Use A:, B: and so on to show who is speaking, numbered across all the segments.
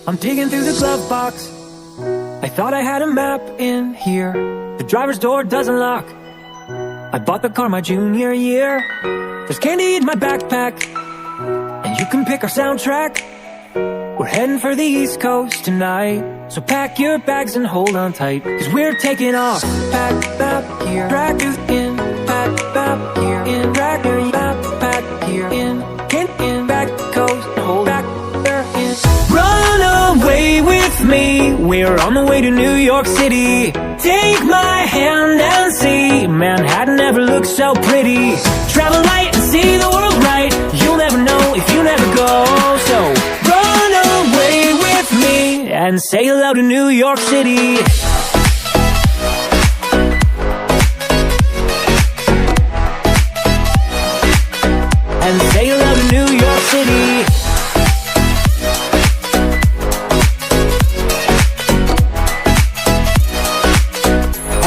A: I'm digging through the glove box. I thought I had a map in here. The driver's door doesn't lock. I bought the car my junior year. There's candy in my backpack, and you can pick our soundtrack. We're heading for the East Coast tonight, so pack your bags and hold on tight, 'cause we're taking off. Pack map here, track in. Pack map here, in. Track map here, in. Get in, back coast, hold back there in. Run away with me, we're on the way to New York City. Take my hand and see, Manhattan never looked so pretty. Travel light and see the world right, you'll never know if you never go. So run away with me and say hello to New York City. And say hello to New York City.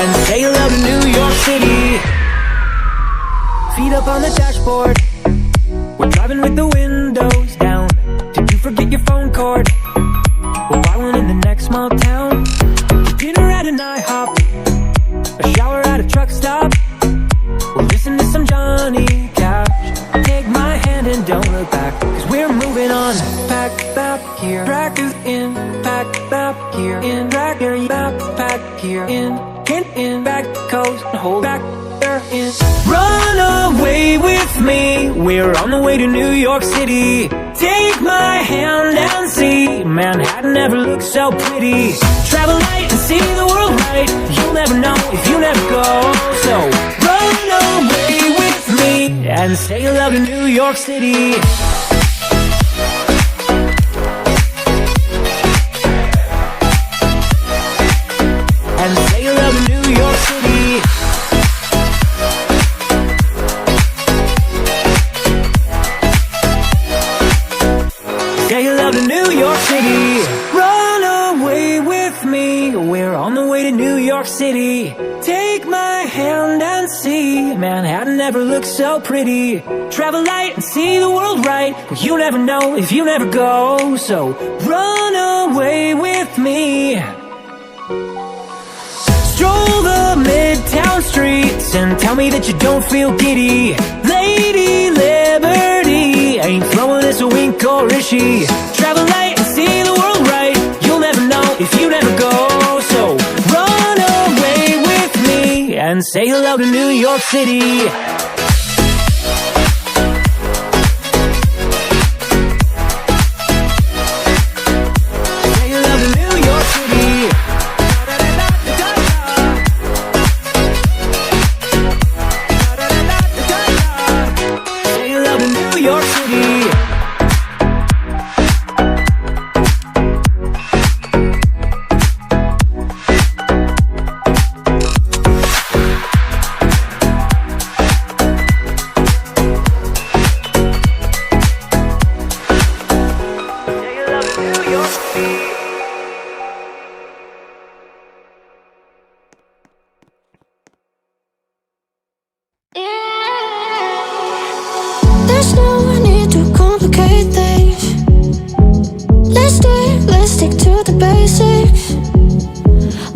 A: And say hello to New York City. Feet up on the dashboard, we're driving with the windows down. Did you forget your phone cord? We'll buy one in the next small town. Dinner at an IHOP, a shower at a truck stop. We'll listen to some Johnny Cash. Take my hand and don't look back, 'cause we're moving on. Pack map here, track in. Pack map here, in. Track map pack here, in. Get in, back coast, hold back there in. Run away with me, we're on the way to New York City. Take my hand and see, Manhattan never looked so pretty. Travel light and see the world right, you'll never know if you never go. So run away with me and say hello to New York City. And say hello to New York City. Say hello to New York City. Run away with me, we're on the way to New York City. Take my hand and see, Manhattan never looked so pretty. Travel light and see the world right, but you never know if you never go. So run away with me. Stroll the midtown streets and tell me that you don't feel giddy. Lady Liberty ain't throwing us a wink, or is she? Travel light and see the world right, you'll never know if you never go. So run away with me and say hello to New York City. Say hello to New York City. New York City.
B: There's no need to complicate things. Let's stick to the basics.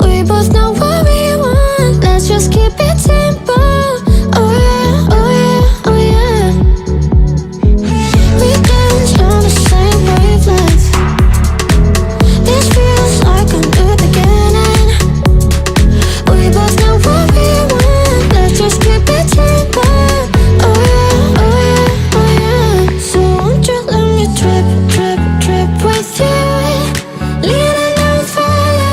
B: We both know what we want, let's just keep it simple. Oh yeah, oh yeah, oh yeah. We dance on the same wavelength. This feels like a new beginning. We both know what we want, let's just keep it simple. Oh yeah, oh yeah, oh yeah. So won't you let me trip with you? Leaning and falling.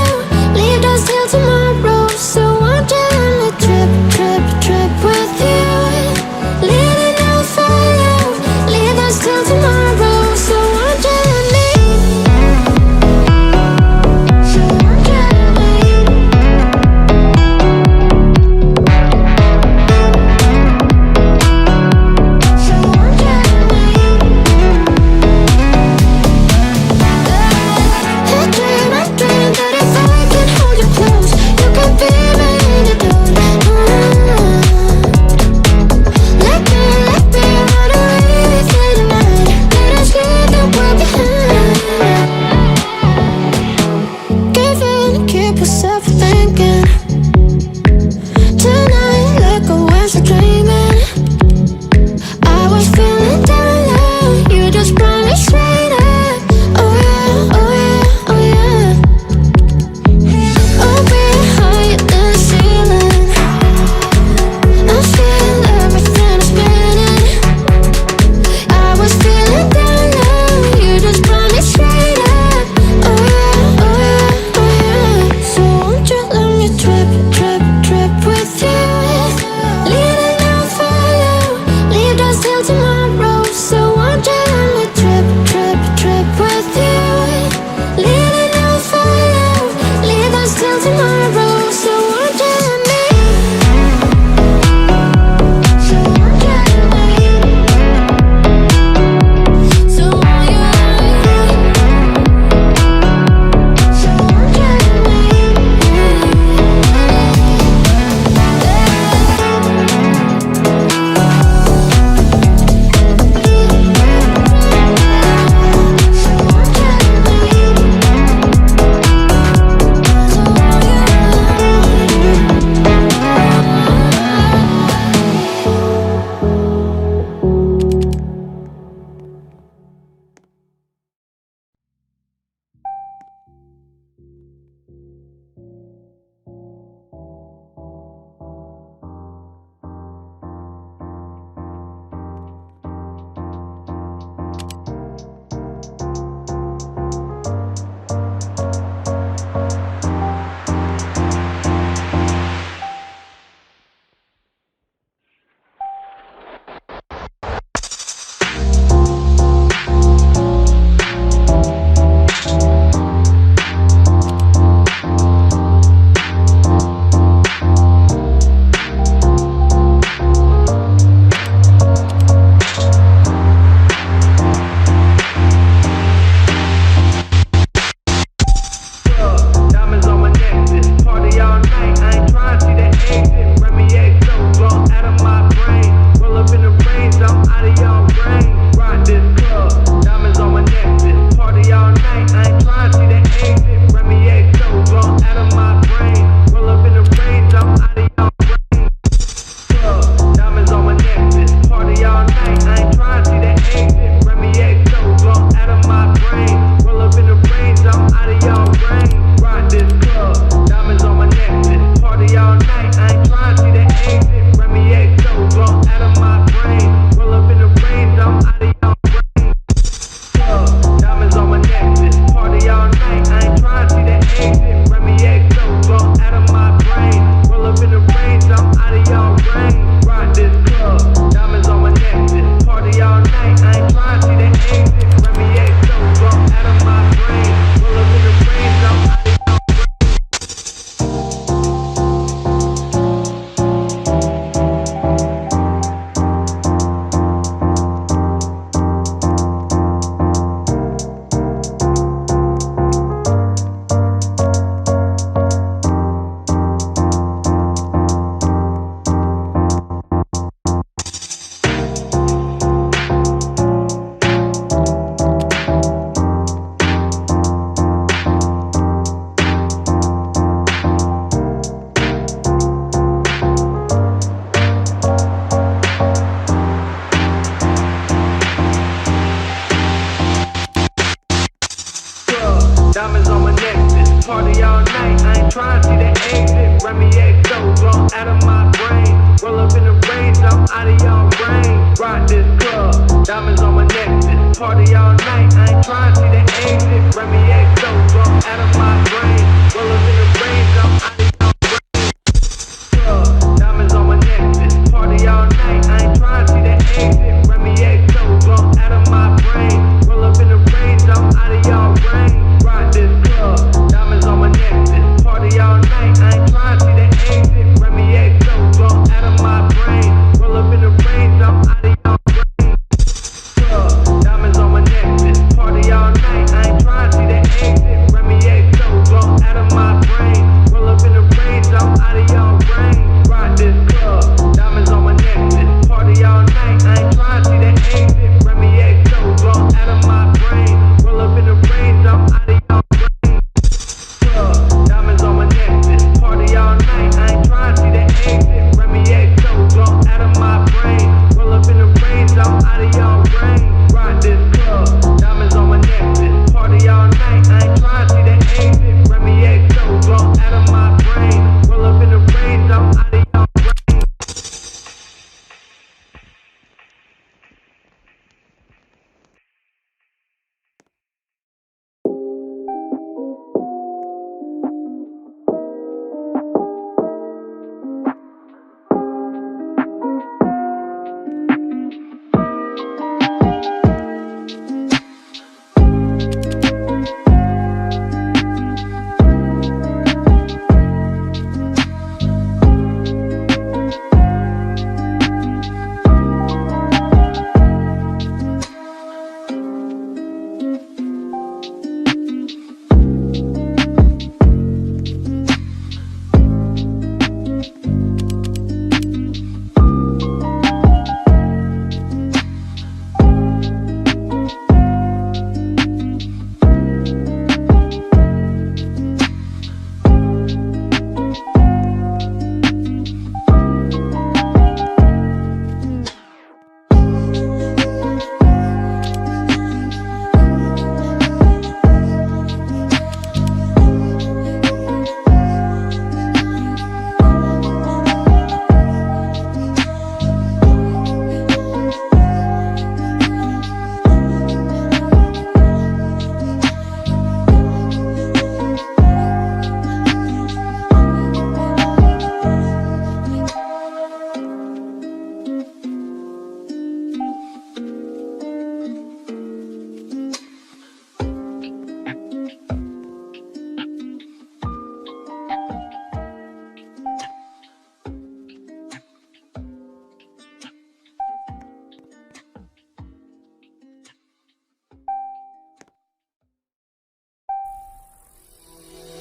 C: party all night. I ain't trying to see the exit. Remy XO, blown out of my brain. Roll up in the range, I'm out of y'all range. Rock this club, diamonds on my necklace. Party all night, I ain't trying to see the exit. Remy XO, blown out of my brain. Roll up in the range, I'm out of y'all range. Club, diamonds on my necklace. Party all night, I ain't trying to see the exit. Remy XO, blown out of my brain. Roll up in the range, I'm out of y'all range. Rock this club, diamonds on my necklace. Party all night, I ain't trying to see the exit. Remy XO, blown out of my brain. Roll up in the range, I'm out of y'all range. Club, diamonds on my necklace. Party all night, I ain't trying to see the exit. Remy XO, blown out of my brain. Roll up in the range, I'm out of y'all range. Rock this club, diamonds on my necklace. Party all night, I ain't trying to see the exit. Remy XO, blown out of my brain. Roll up in the range, I'm out of y'all range. Club, diamonds on my necklace. Party all night, I ain't trying to see the exit. Remy XO, blown out of my brain. Roll up in the range, I'm out of y'all range. Rock this club, diamonds on my necklace. Party all night, I ain't trying to see the exit. Remy XO, blown out of my brain. Roll up in the range, I'm out of y'all range.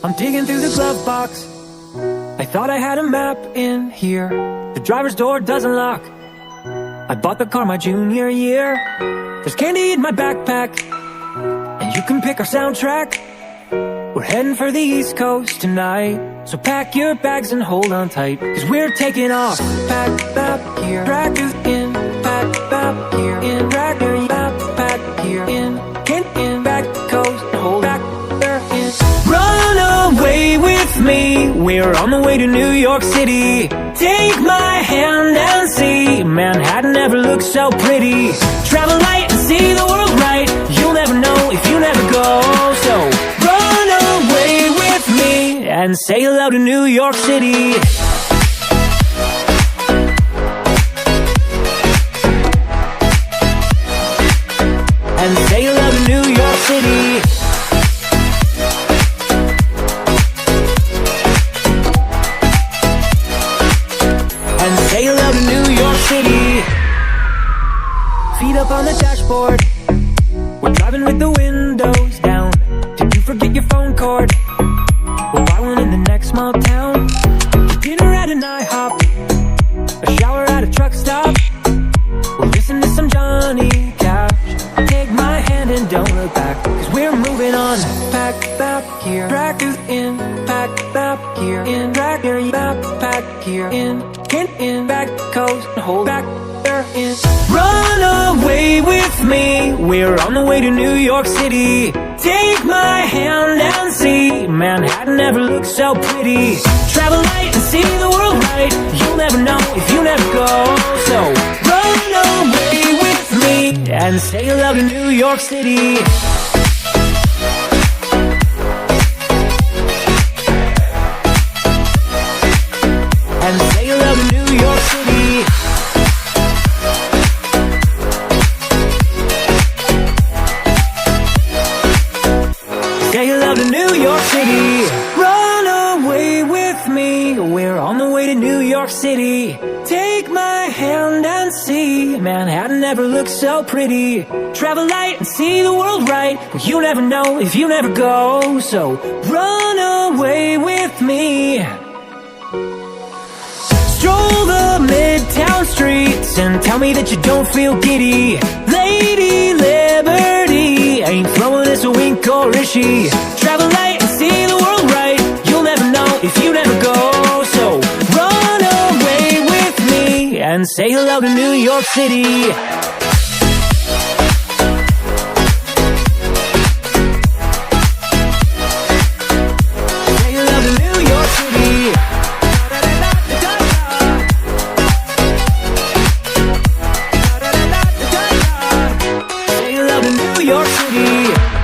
A: I'm digging through the glove box. I thought I had a map in here. The driver's door doesn't lock. I bought the car my junior year. There's candy in my backpack, and you can pick our soundtrack. We're heading for the East Coast tonight, so pack your bags and hold on tight, cause we're taking off. Pack back here, drag you in. Pack back here, in. Drag your backpack here, in. Get in, back coast, hold back there, in. Run away with me, we're on the way to New York City. Take my hand and see, Manhattan never looks so pretty. Travel light and see the world right, you'll never know if you never go. So run away with me and say hello to New York City. And say hello to New York City. And say hello to New York City. Feet up on the dashboard, we're driving with the windows down. Did you forget your phone cord? We'll buy one in the next small town. Dinner at an IHOP, a shower at a truck stop. We'll listen to some Johnny Cash. Take my hand and don't look back, cause we're moving on. Pack back here, drag you in. Pack back here, in. Drag your backpack here, in. Get in, back coast, hold back Run away with me, we're on the way to New York City. Take my hand and see, Manhattan never looked so pretty. Travel light and see the world right, you'll never know if you never go. So run away with me and say hello to New York City. And say hello to New York City. Say hello to New York City. Run away with me, we're on the way to New York City. Take my hand and see, Manhattan never looked so pretty. Travel light and see the world right, but you never know if you never go. So run away with me. Stroll the midtown streets and tell me that you don't feel giddy. Lady Liberty ain't throwing us a wink, or is she? Travel light and see the world right, you'll never know if you never go. So run away with me and say hello to New York City. Say hello to New York City. Say hello to New York City.